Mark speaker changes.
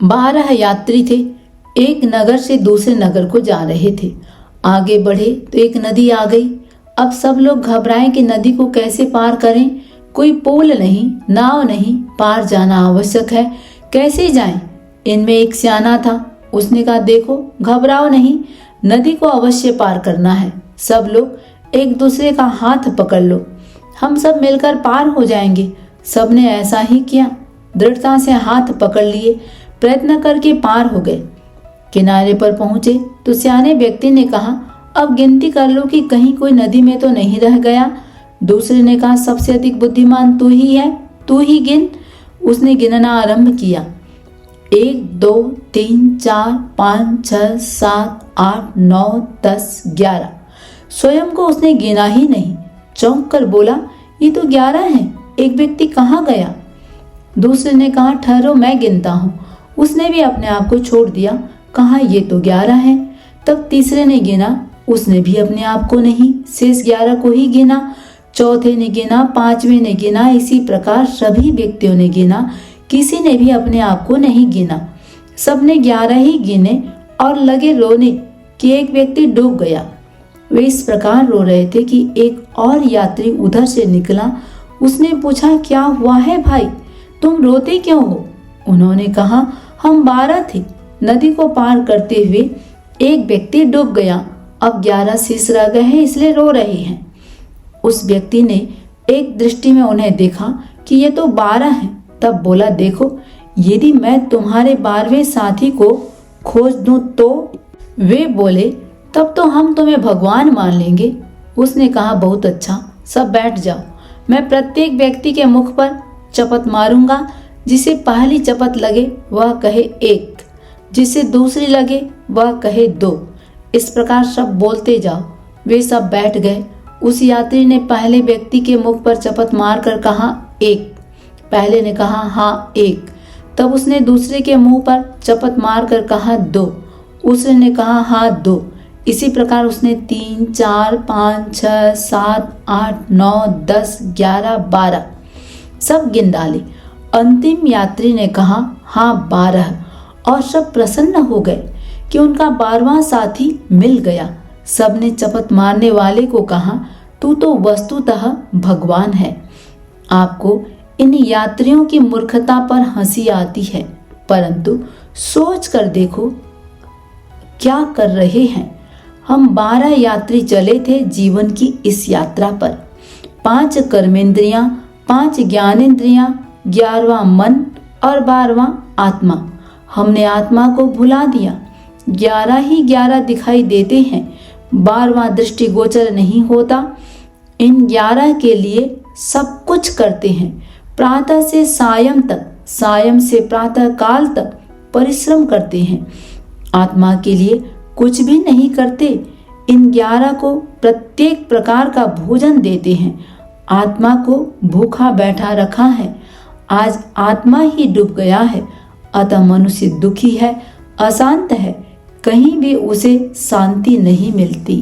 Speaker 1: 12 यात्री थे। एक नगर से दूसरे नगर को जा रहे थे। आगे बढ़े तो एक नदी आ गई। अब सब लोग घबराए कि नदी को कैसे पार करें। कोई पुल नहीं, नाव नहीं, पार जाना आवश्यक है, कैसे जाएं? इनमें एक सियाना था। उसने कहा, देखो घबराओ नहीं, नदी को अवश्य पार करना है। सब लोग एक दूसरे का हाथ पकड़ लो, हम सब मिलकर पार हो जाएंगे। सबने ऐसा ही किया, दृढ़ता से हाथ पकड़ लिए, प्रयत्न करके पार हो गए। किनारे पर पहुंचे तो सियाने व्यक्ति ने कहा, अब गिनती कर लो कि कहीं कोई नदी में तो नहीं रह गया। दूसरे ने कहा, सबसे अधिक बुद्धिमान तू ही है, तू ही गिन। उसने गिनना आरंभ किया। 1 2 3 4 5 6 7 8 9 10 11। स्वयं को उसने गिना ही नहीं। चौंक कर बोला, ये तो 11 है, एक व्यक्ति कहाँ गया? दूसरे ने कहा, ठहरो मैं गिनता हूँ। उसने भी अपने आप को छोड़ दिया, कहा ये तो 11 है। तब तीसरे ने गिना, उसने भी अपने आप को नहीं, शेष 11 को ही गिना। चौथे ने गिना, पांचवें ने गिना, इसी प्रकार सभी व्यक्तियों ने गिना, किसी ने भी अपने आप को नहीं गिना। सबने 11 ही गिने और लगे रोने कि एक व्यक्ति डूब गया। वे इस प्रकार रो रहे थे कि एक और यात्री उधर से निकला। उसने पूछा, क्या हुआ है भाई, तुम रोते क्यों हो? उन्होंने कहा, हम 12 थे, नदी को पार करते हुए एक व्यक्ति डूब गया, अब 11 शेष रह गए हैं, इसलिए रो रहे हैं। उस व्यक्ति ने एक दृष्टि में उन्हें देखा कि ये तो 12 हैं। तब बोला, देखो यदि मैं तुम्हारे 12वें साथी को खोज दूं तो? वे बोले, तब तो हम तुम्हें भगवान मान लेंगे। उसने कहा, बहुत अच्छा, सब बैठ जाओ। मैं प्रत्येक व्यक्ति के मुख पर चपत मारूंगा। जिसे पहली चपत लगे वह कहे 1, जिसे दूसरी लगे वह कहे 2। इस प्रकार सब बोलते जाओ। वे सब बैठ गए। उस यात्री ने पहले व्यक्ति के मुख पर चपत मारकर कहा 1। पहले ने कहा हाँ 1। तब उसने दूसरे के मुंह पर चपत मारकर कहा 2। उसने ने कहा हाँ 2। इसी प्रकार उसने 3 4 5 6 7 8 9 10 11 12 सब गिन डाले। अंतिम यात्री ने कहा हाँ 12 और सब प्रसन्न हो गए कि उनका 12वां साथी मिल गया। सबने चपत मारने वाले को कहा, तू तो वस्तुतः भगवान है। आपको इन यात्रियों की मूर्खता पर हंसी आती है, परंतु सोच कर देखो क्या कर रहे हैं। हम 12 यात्री चले थे जीवन की इस यात्रा पर। 5 कर्मेंद्रियां, 5 ज्ञानेंद्रियां, 11वां मन और 12वां आत्मा। हमने आत्मा को भुला दिया। 11 ही 11 दिखाई देते हैं, 12वां दृष्टिगोचर नहीं होता। इन 11 के लिए सब कुछ करते हैं। प्रातः से सायं तक, सायं से प्रातः काल तक परिश्रम करते हैं। आत्मा के लिए कुछ भी नहीं करते। इन 11 को प्रत्येक प्रकार का भोजन देते हैं। आत्मा को भूखा बैठा रखा है। आज आत्मा ही डूब गया है, अतः मनुष्य दुखी है, अशांत है, कहीं भी उसे शांति नहीं मिलती।